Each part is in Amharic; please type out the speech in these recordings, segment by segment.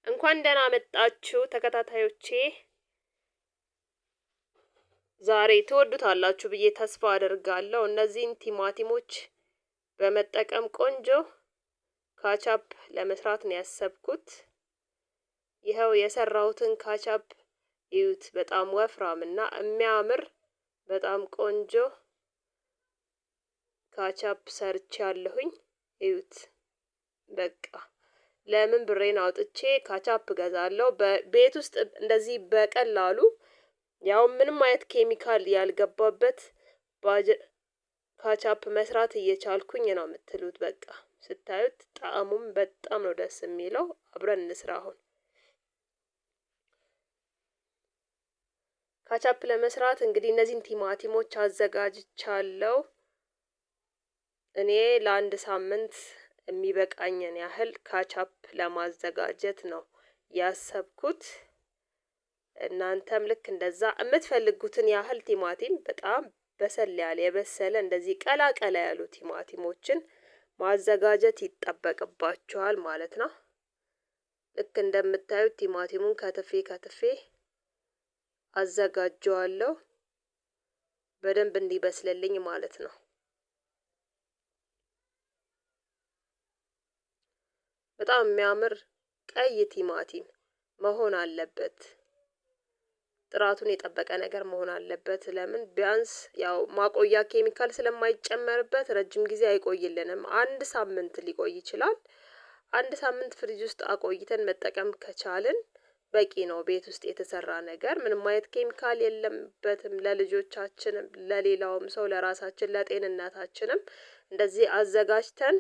እንኳን ደህና መጣችሁ ተከታታዮቼ። ዛሬ ትወዱታላችሁ ብዬ ተስፋ አደርጋለሁ። እነዚህን ቲማቲሞች በመጠቀም ቆንጆ ካቻፕ ለመስራት ነው ያሰብኩት። ይኸው የሰራሁትን ካቻፕ እዩት። በጣም ወፍራምና የሚያምር በጣም ቆንጆ ካቻፕ ሰርቻለሁኝ። እዩት። በቃ ለምን ብሬን አውጥቼ ካቻፕ ገዛለሁ? በቤት ውስጥ እንደዚህ በቀላሉ ያው ምንም አይነት ኬሚካል ያልገባበት ካቻፕ መስራት እየቻልኩኝ ነው የምትሉት። በቃ ስታዩት ጣዕሙም በጣም ነው ደስ የሚለው። አብረን እንስራ። አሁን ካቻፕ ለመስራት እንግዲህ እነዚህን ቲማቲሞች አዘጋጅቻለሁ። እኔ ለአንድ ሳምንት የሚበቃኝን ያህል ካቻፕ ለማዘጋጀት ነው ያሰብኩት። እናንተም ልክ እንደዛ የምትፈልጉትን ያህል ቲማቲም በጣም በሰል ያለ የበሰለ እንደዚህ ቀላ ቀላ ያሉ ቲማቲሞችን ማዘጋጀት ይጠበቅባችኋል ማለት ነው። ልክ እንደምታዩት ቲማቲሙን ከትፌ አዘጋጀዋለሁ በደንብ እንዲበስልልኝ ማለት ነው። በጣም የሚያምር ቀይ ቲማቲም መሆን አለበት። ጥራቱን የጠበቀ ነገር መሆን አለበት። ለምን ቢያንስ ያው ማቆያ ኬሚካል ስለማይጨመርበት ረጅም ጊዜ አይቆይልንም። አንድ ሳምንት ሊቆይ ይችላል። አንድ ሳምንት ፍሪጅ ውስጥ አቆይተን መጠቀም ከቻልን በቂ ነው። ቤት ውስጥ የተሰራ ነገር ምንም አይነት ኬሚካል የለበትም። ለልጆቻችንም ለሌላውም ሰው ለራሳችን ለጤንነታችንም እንደዚህ አዘጋጅተን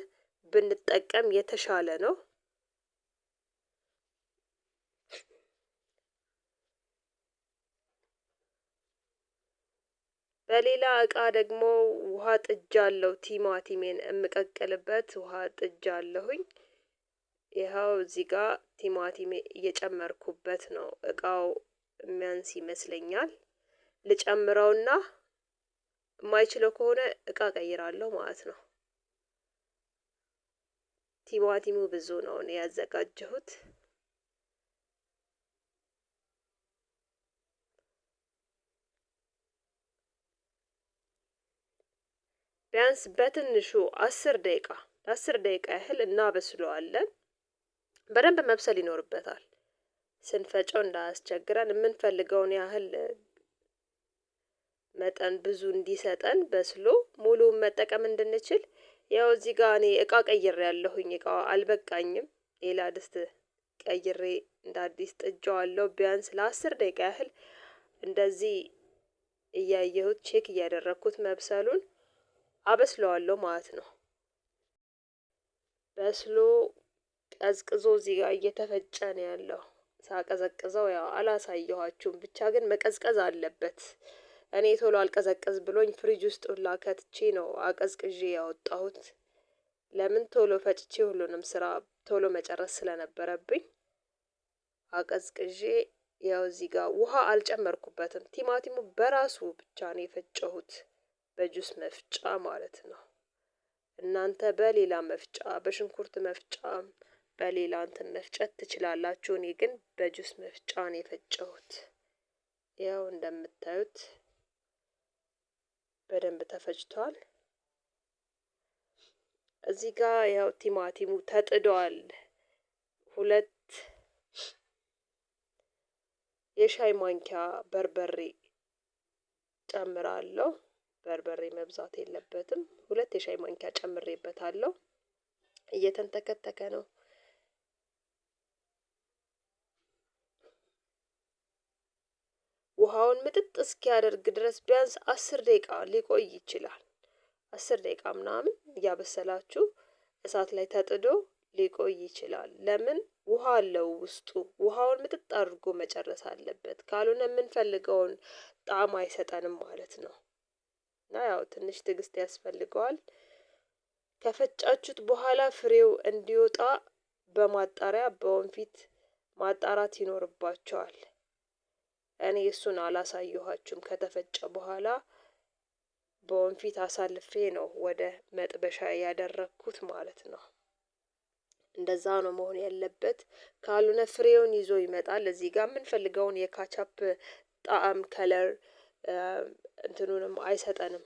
ብንጠቀም የተሻለ ነው። በሌላ እቃ ደግሞ ውሃ ጥጃለሁ። ቲማቲሜን የምቀቅልበት ውሃ ጥጃለሁኝ። ይኸው እዚህ ጋር ቲማቲሜ እየጨመርኩበት ነው። እቃው የሚያንስ ይመስለኛል። ልጨምረውና የማይችለው ከሆነ እቃ ቀይራለሁ ማለት ነው። ቲማቲሙ ብዙ ነው እኔ ያዘጋጀሁት። ቢያንስ በትንሹ 10 ደቂቃ ያህል እናበስለዋለን። በደንብ መብሰል ይኖርበታል። ስንፈጨው እንዳያስቸግረን የምንፈልገውን ያህል መጠን ብዙ እንዲሰጠን በስሎ ሙሉውን መጠቀም እንድንችል። ያው እዚህ ጋር እኔ እቃ ቀይሬያለሁኝ። እቃው አልበቃኝም። ሌላ ድስት ቀይሬ እንደ አዲስ ጥጄዋለሁ። ቢያንስ ለ10 ደቂቃ ያህል እንደዚህ እያየሁት ቼክ እያደረኩት መብሰሉን አበስለዋለሁ ማለት ነው። በስሎ ቀዝቅዞ እዚህ ጋር እየተፈጨ ነው ያለው። ሳቀዘቅዘው ያው አላሳየኋችሁም፣ ብቻ ግን መቀዝቀዝ አለበት። እኔ ቶሎ አልቀዘቅዝ ብሎኝ ፍሪጅ ውስጥ ሁላ ከትቼ ነው አቀዝቅዤ ያወጣሁት። ለምን ቶሎ ፈጭቼ ሁሉንም ስራ ቶሎ መጨረስ ስለነበረብኝ አቀዝቅዤ። ያው እዚህ ጋር ውሃ አልጨመርኩበትም። ቲማቲሙ በራሱ ብቻ ነው የፈጨሁት፣ በጁስ መፍጫ ማለት ነው። እናንተ በሌላ መፍጫ በሽንኩርት መፍጫ በሌላ እንትን መፍጨት ትችላላችሁ። እኔ ግን በጁስ መፍጫ ነው የፈጨሁት። ያው እንደምታዩት በደንብ ተፈጭቷል። እዚህ ጋር ያው ቲማቲሙ ተጥዷል። 2 የሻይ ማንኪያ በርበሬ ጨምራለሁ። በርበሬ መብዛት የለበትም። 2 የሻይ ማንኪያ ጨምሬበታለሁ። እየተንተከተከ ነው። ውሃውን ምጥጥ እስኪያደርግ ድረስ ቢያንስ 10 ደቂቃ ሊቆይ ይችላል። 10 ደቂቃ ምናምን እያበሰላችሁ እሳት ላይ ተጥዶ ሊቆይ ይችላል። ለምን ውሃ አለው ውስጡ። ውሃውን ምጥጥ አድርጎ መጨረስ አለበት። ካልሆነ የምንፈልገውን ጣዕም አይሰጠንም ማለት ነው። እና ያው ትንሽ ትዕግስት ያስፈልገዋል። ከፈጫችሁት በኋላ ፍሬው እንዲወጣ በማጣሪያ በወንፊት ማጣራት ይኖርባቸዋል። እኔ እሱን አላሳየኋችሁም። ከተፈጨ በኋላ በወንፊት አሳልፌ ነው ወደ መጥበሻ ያደረኩት ማለት ነው። እንደዛ ነው መሆን ያለበት። ካልሆነ ፍሬውን ይዞ ይመጣል። እዚህ ጋር የምንፈልገውን የካቻፕ ጣዕም ከለር እንትኑንም አይሰጠንም።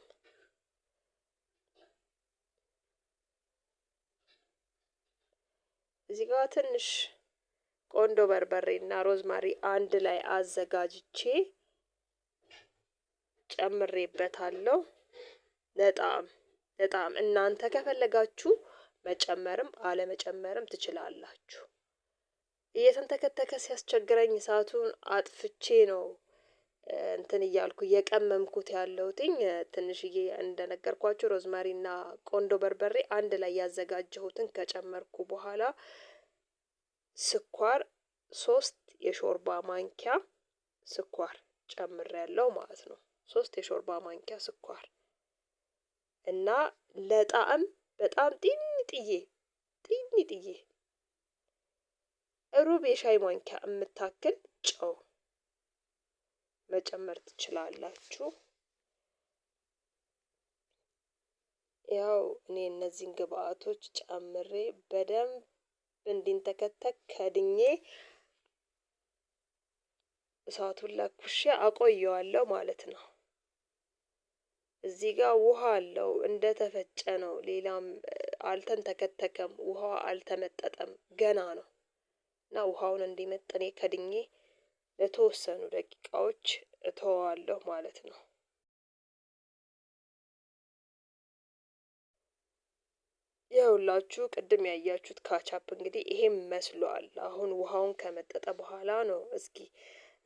እዚህ ጋር ትንሽ ቆንዶ በርበሬና ሮዝማሪ አንድ ላይ አዘጋጅቼ ጨምሬበታለሁ። ለጣዕም እናንተ ከፈለጋችሁ መጨመርም አለመጨመርም ትችላላችሁ። እየተንተከተከ ሲያስቸግረኝ እሳቱን አጥፍቼ ነው እንትን እያልኩ እየቀመምኩት ያለሁትኝ። ትንሽዬ እንደነገርኳችሁ ሮዝማሪና ቆንዶ በርበሬ አንድ ላይ ያዘጋጀሁትን ከጨመርኩ በኋላ ስኳር 3 የሾርባ ማንኪያ ስኳር ጨምሬያለሁ ማለት ነው። 3 የሾርባ ማንኪያ ስኳር እና ለጣዕም በጣም ጢኒጥዬ ሩብ የሻይ ማንኪያ የምታክል ጨው መጨመር ትችላላችሁ። ያው እኔ እነዚህን ግብአቶች ጨምሬ በደንብ እንዲንተከተክ ከድኜ እሳቱን ለኩሼ አቆየዋለሁ ማለት ነው። እዚህ ጋር ውሃ አለው እንደተፈጨ ነው። ሌላም አልተንተከተከም፣ ውሃ አልተመጠጠም፣ ገና ነው። እና ውሃውን እንዲመጥኔ ከድኜ ለተወሰኑ ደቂቃዎች እተወዋለሁ ማለት ነው። ይኸውላችሁ ቅድም ያያችሁት ካቻፕ እንግዲህ ይሄም መስሏል። አሁን ውሃውን ከመጠጠ በኋላ ነው። እስኪ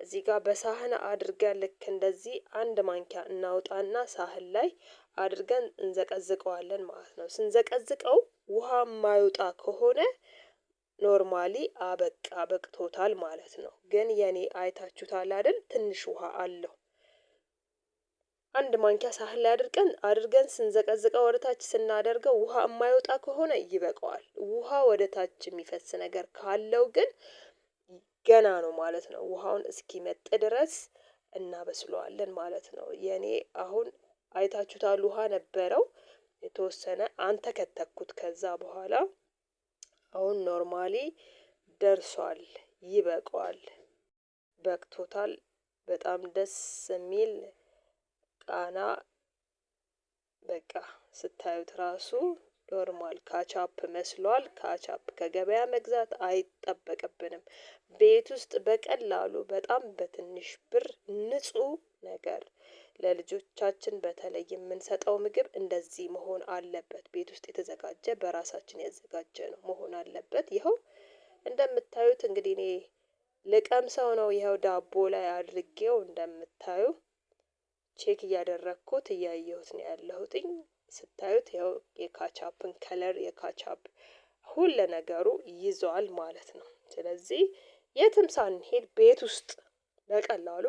እዚህ ጋር በሳህን አድርገን ልክ እንደዚህ አንድ ማንኪያ እናውጣና ሳህን ላይ አድርገን እንዘቀዝቀዋለን ማለት ነው። ስንዘቀዝቀው ውሃ የማይወጣ ከሆነ ኖርማሊ በቅቶታል ማለት ነው። ግን የኔ አይታችሁታል አይደል? ትንሽ ውሃ አለው። አንድ ማንኪያ ሳህን ላይ አድርገን ስንዘቀዝቀው ወደ ታች ስናደርገው ውሃ የማይወጣ ከሆነ ይበቃዋል። ውሃ ወደ ታች የሚፈስ ነገር ካለው ግን ገና ነው ማለት ነው። ውሃውን እስኪመጥ ድረስ እናበስለዋለን ማለት ነው። የኔ አሁን አይታችሁታል ውሃ ነበረው የተወሰነ አንተከተኩት። ከዛ በኋላ አሁን ኖርማሊ ደርሷል፣ ይበቃዋል፣ በቅቶታል። በጣም ደስ የሚል ቃና በቃ ስታዩት ራሱ ኖርማል ካቻፕ መስሏል። ካቻፕ ከገበያ መግዛት አይጠበቅብንም። ቤት ውስጥ በቀላሉ በጣም በትንሽ ብር ንጹህ ነገር ለልጆቻችን በተለይ የምንሰጠው ምግብ እንደዚህ መሆን አለበት። ቤት ውስጥ የተዘጋጀ በራሳችን ያዘጋጀ ነው መሆን አለበት። ይኸው እንደምታዩት እንግዲህ እኔ ልቀምሰው ነው። ይኸው ዳቦ ላይ አድርጌው እንደምታዩ ቼክ እያደረኩት እያየሁት ነው ያለሁትኝ። ስታዩት ያው የካቻፕን ከለር የካቻፕ ሁሉ ነገሩ ይዟል ማለት ነው። ስለዚህ የትም ሳንሄድ ቤት ውስጥ በቀላሉ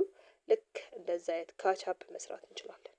ልክ እንደዛ አይነት ካቻፕ መስራት እንችላለን።